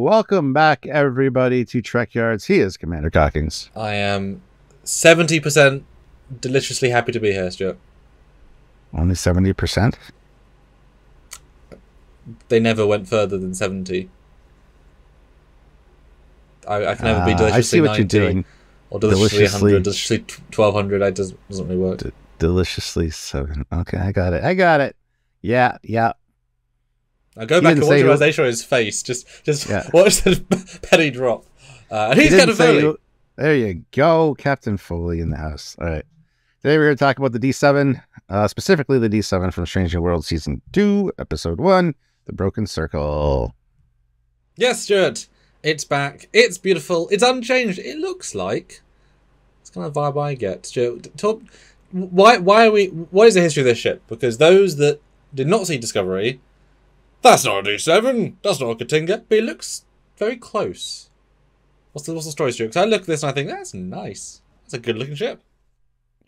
welcome back everybody to Trekyards. He is Commander Cockings. I am 70% deliciously happy to be here, Stuart. Only 70%? They never went further than 70. I can never be deliciously I see what 90 you're doing. or deliciously 100, deliciously 1200. It doesn't really work. Deliciously 7. Okay, I got it. Yeah. Now go back and watch realization on his face. Just watch the penny drop. And he's Captain Foley. There you go, Captain Foley in the house. All right. Today we're going to talk about the D7, specifically the D7 from Strange New Worlds Season 2, Episode 1, The Broken Circle. Yes, Stuart. It's back. It's beautiful. It's unchanged. It looks like. It's kind of vibe I get. Stuart, why are we... What is the history of this ship? Because those that did not see Discovery... That's not a D7. That's not a Katinga. But it looks very close. What's the story, Stuart? Because I look at this and I think, that's nice. That's a good-looking ship.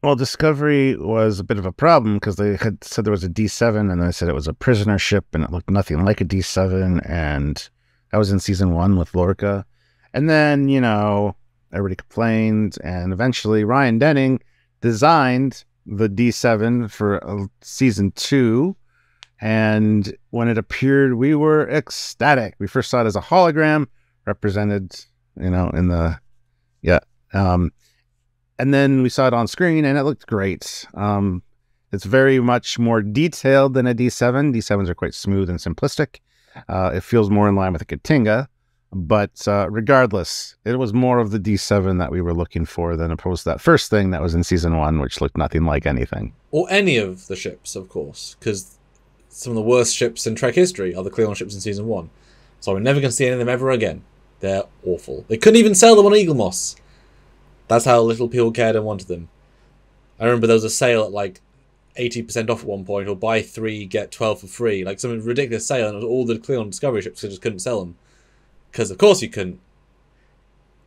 Well, Discovery was a bit of a problem because they had said there was a D7 and they said it was a prisoner ship and it looked nothing like a D7. And that was in Season 1 with Lorca. And then, everybody complained. And eventually Ryan Denning designed the D7 for Season 2. And when it appeared, we were ecstatic. We first saw it as a hologram represented, in the, and then we saw it on screen and it looked great. It's very much more detailed than a D7. D7s are quite smooth and simplistic. It feels more in line with a Katinga, but regardless, it was more of the D7 that we were looking for than opposed to that first thing that was in Season 1, which looked nothing like anything. Or any of the ships, of course, because some of the worst ships in Trek history are the Klingon ships in Season 1. So we're never going to see any of them ever again. They're awful. They couldn't even sell them on Eagle Moss. That's how little people cared and wanted them. I remember there was a sale at like 80% off at one point, or buy 3, get 12 for free. Like some ridiculous sale, and it was all the Klingon Discovery ships, so just couldn't sell them. Because of course you couldn't.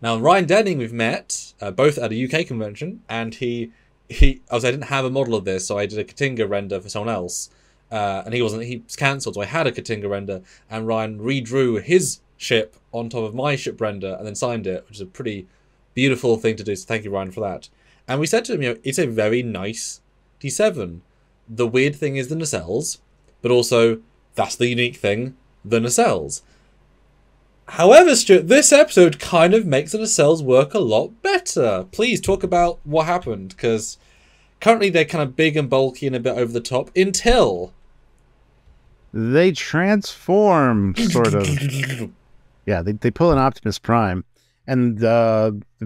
Now Ryan Denning we've met, both at a UK convention, and I didn't have a model of this, so I did a Katinga render for someone else. And he was cancelled, so I had a Katinga render, and Ryan redrew his ship on top of my ship render and then signed it, which is a pretty beautiful thing to do, so thank you, Ryan, for that. And we said to him, it's a very nice D7. The weird thing is the nacelles, but also, that's the unique thing, the nacelles. However, Stuart, this episode kind of makes the nacelles work a lot better. Please talk about what happened, because currently they're kind of big and bulky and a bit over the top, until they transform, sort of. Yeah, they pull an Optimus Prime, and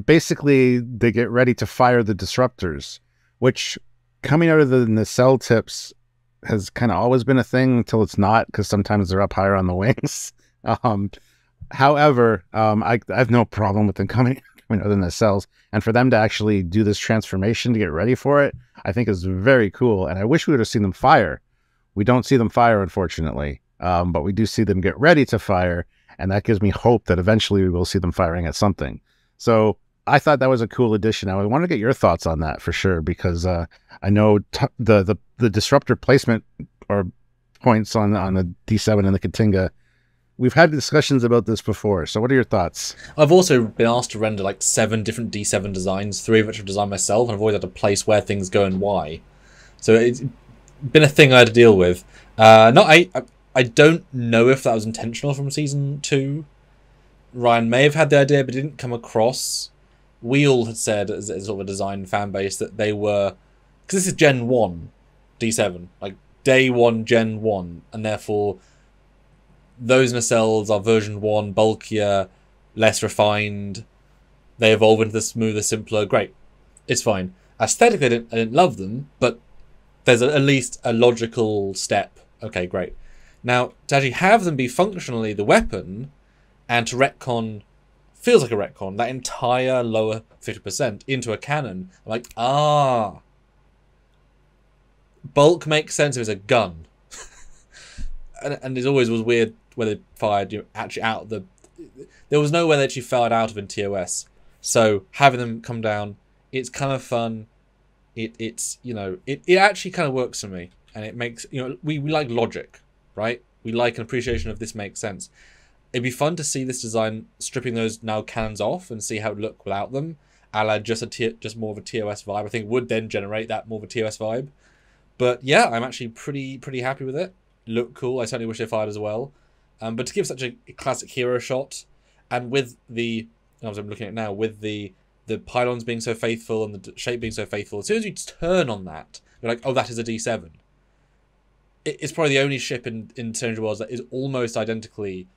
basically they get ready to fire the disruptors, which coming out of the nacelle tips has kind of always been a thing until it's not, because sometimes they're up higher on the wings. However, I have no problem with them coming out of the nacelles, and for them to actually do this transformation to get ready for it, I think is very cool, and I wish we would have seen them fire. We don't see them fire, unfortunately, but we do see them get ready to fire, and that gives me hope that eventually we will see them firing at something. So I thought that was a cool addition. I want to get your thoughts on that for sure, because I know the disruptor placement or points on the D7 and the Katinga, we've had discussions about this before. So what are your thoughts? I've also been asked to render like 7 different D7 designs, 3 of which I've designed myself, and I've always had to place where things go and why. So it's been a thing I had to deal with. I don't know if that was intentional from Season 2. Ryan may have had the idea, but it didn't come across. We all had said, as sort of a design fan base, that they were... Because this is Gen 1 D7. Like, Day 1, Gen 1. And therefore, those nacelles are version 1, bulkier, less refined. They evolve into the smoother, simpler. Great. It's fine. Aesthetically, I didn't love them, but there's at least a logical step. Okay, great. Now, to actually have them be functionally the weapon, and to retcon, feels like a retcon, that entire lower 50% into a cannon, I'm like, bulk makes sense if it's a gun. and it always was weird where they fired actually out of the... There was nowhere they actually fired out of in TOS. So having them come down, it's kind of fun. It actually kind of works for me. And it makes, we like logic, right? We like an appreciation of this makes sense. It'd be fun to see this design stripping those now cannons off and see how it would look without them. A la just more of a TOS vibe. I think would then generate that more of a TOS vibe. But yeah, I'm actually pretty happy with it. Look cool. I certainly wish they fired as well. But to give such a classic hero shot, and with the, as I'm looking at it now, with the pylons being so faithful and the shape being so faithful, as soon as you turn on that, you're like, oh, that is a D7. It's probably the only ship in Stranger Worlds that is almost identically,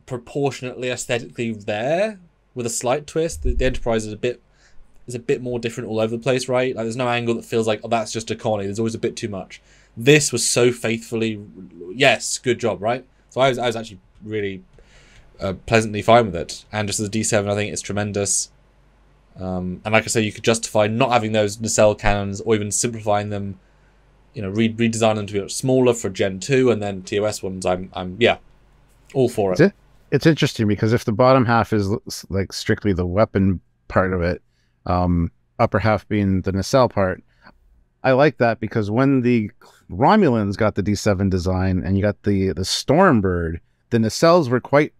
proportionately, aesthetically there, with a slight twist. The Enterprise is a bit more different all over the place, right? Like, there's no angle that feels like, oh, that's just a Connie. There's always a bit too much. This was so faithfully, yes, good job, right? So I was actually really pleasantly fine with it. And just as a D7, I think it's tremendous. And like I say, you could justify not having those nacelle cannons or even simplifying them, you know, redesign them to be much smaller for Gen 2 and then TOS ones. I'm yeah, all for it. It's interesting because if the bottom half is like strictly the weapon part of it, upper half being the nacelle part, I like that because when the Romulans got the D7 design and you got the Stormbird, the nacelles were quite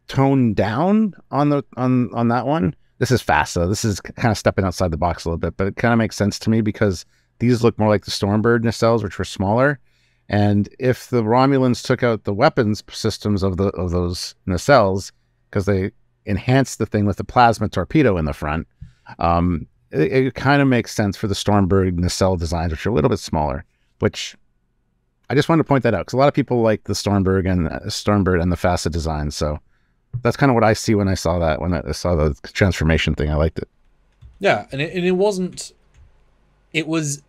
toned down on that one. This is FASA. This is kind of stepping outside the box a little bit, but it kind of makes sense to me because these look more like the Stormbird nacelles, which were smaller. And if the Romulans took out the weapons systems of those nacelles, because they enhanced the thing with the plasma torpedo in the front, it kind of makes sense for the Stormbird nacelle designs, which are a little bit smaller. Which I just wanted to point that out because a lot of people like the Stormbird and the FASA design. So that's kind of what I see when I saw that. When I saw the transformation thing, I liked it. Yeah, and it wasn't. It was.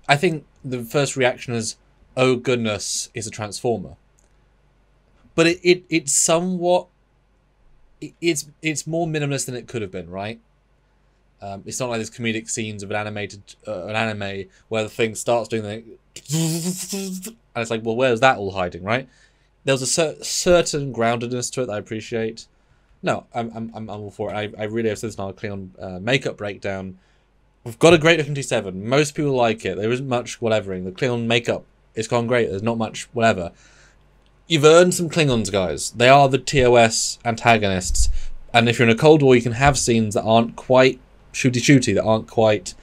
I think the first reaction is, oh goodness, it's a transformer. But it's somewhat. It's more minimalist than it could have been, right? It's not like there's comedic scenes of an anime where the thing starts doing the, and it's like, well, where's that all hiding, right? There was a certain groundedness to it that I appreciate. No, I'm all for it. I really have said this now. Klingon makeup breakdown. We've got a great looking T7. Most people like it. There isn't much whatevering. The Klingon makeup is gone great. There's not much whatever. You've earned some Klingons, guys. They are the TOS antagonists. And if you're in a Cold War, you can have scenes that aren't quite shooty, that aren't quite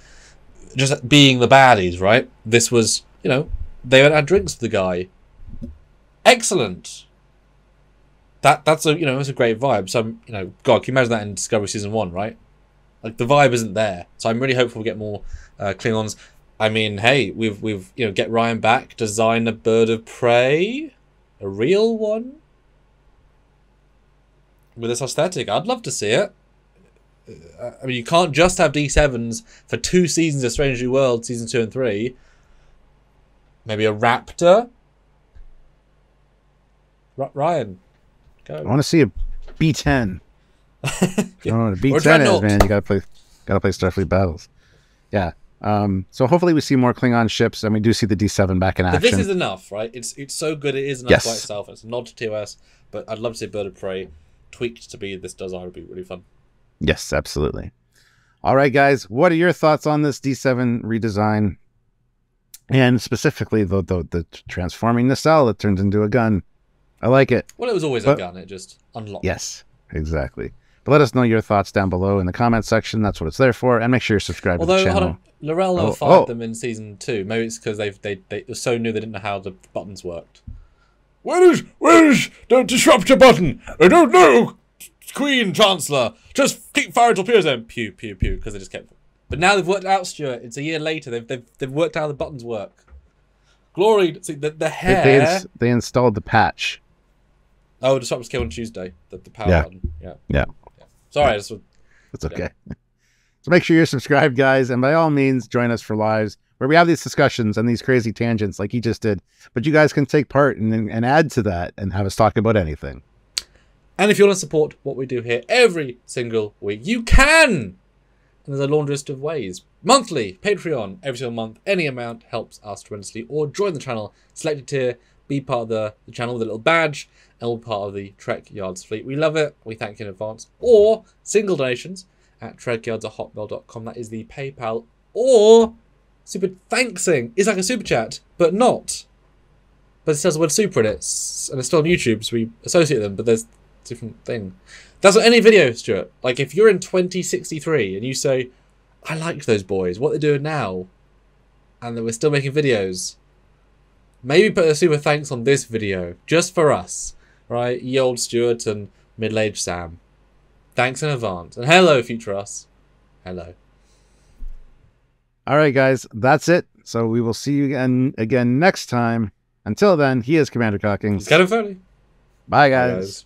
just being the baddies, right? This was, you know, they went and had drinks with the guy. Excellent. That's a, you know, it's a great vibe. So, you know, God, can you imagine that in Discovery Season 1, right? Like, the vibe isn't there. So I'm really hopeful we get more Klingons. I mean, hey, we've you know, get Ryan back, design a bird of prey, a real one with this aesthetic. I'd love to see it. I mean, you can't just have D7s for 2 seasons of Strange New World, season 2 and 3. Maybe a raptor. Ryan, go. I want to see a B10. Yeah. I don't know what a B10 is, man. You gotta play Starfleet Battles. Yeah. So hopefully we see more Klingon ships, and we do see the D7 back in action. But this is enough, right? It's so good. It is enough by itself. It's a nod to TOS, but I'd love to see Bird of Prey tweaked to be this design. Would be really fun. Yes, absolutely. All right, guys. What are your thoughts on this D7 redesign, and specifically the transforming nacelle that turns into a gun? I like it. Well, it was always a gun. It just unlocked. Yes, exactly. But let us know your thoughts down below in the comment section. That's what it's there for. And make sure you're subscribed to the channel. Although, L'Rell never fired them in season 2. Maybe it's because they were so new they didn't know how the buttons worked. Where is the disruptor button? I don't know, Queen Chancellor. Just keep firing torpedoes and pew pew pew because they just kept. But now they've worked out, Stuart. It's a year later. They've worked out how the buttons work. Glory, see the hair. They installed the patch. Oh, disruptors came on Tuesday. The power button. Yeah. Sorry, it's okay. So make sure you're subscribed, guys, and by all means, join us for lives where we have these discussions and these crazy tangents like he just did. But you guys can take part and add to that and have us talk about anything. And if you want to support what we do here every single week, you can. And there's a laundry list of ways. Monthly, Patreon, every single month. Any amount helps us tremendously. Or join the channel, select a tier, be part of the channel with a little badge, and all part of the Trekyards fleet. We love it. We thank you in advance. Or single donations at trekyards@hotmail.com. That is the PayPal. Or super thanksing is like a super chat, but not. but it says the word super in it, and it's still on YouTube, so we associate them, but there's a different thing. That's what any video, Stuart. Like, if you're in 2063 and you say, I liked those boys, what they're doing now, and that we're still making videos, maybe put a super thanks on this video, just for us, right? Ye old Stuart and middle-aged Sam. Thanks in advance. And hello, future us. Hello. All right, guys, that's it. So we will see you again next time. Until then, he is Commander Cockings. It's kind of funny. Bye, guys. Bye, guys.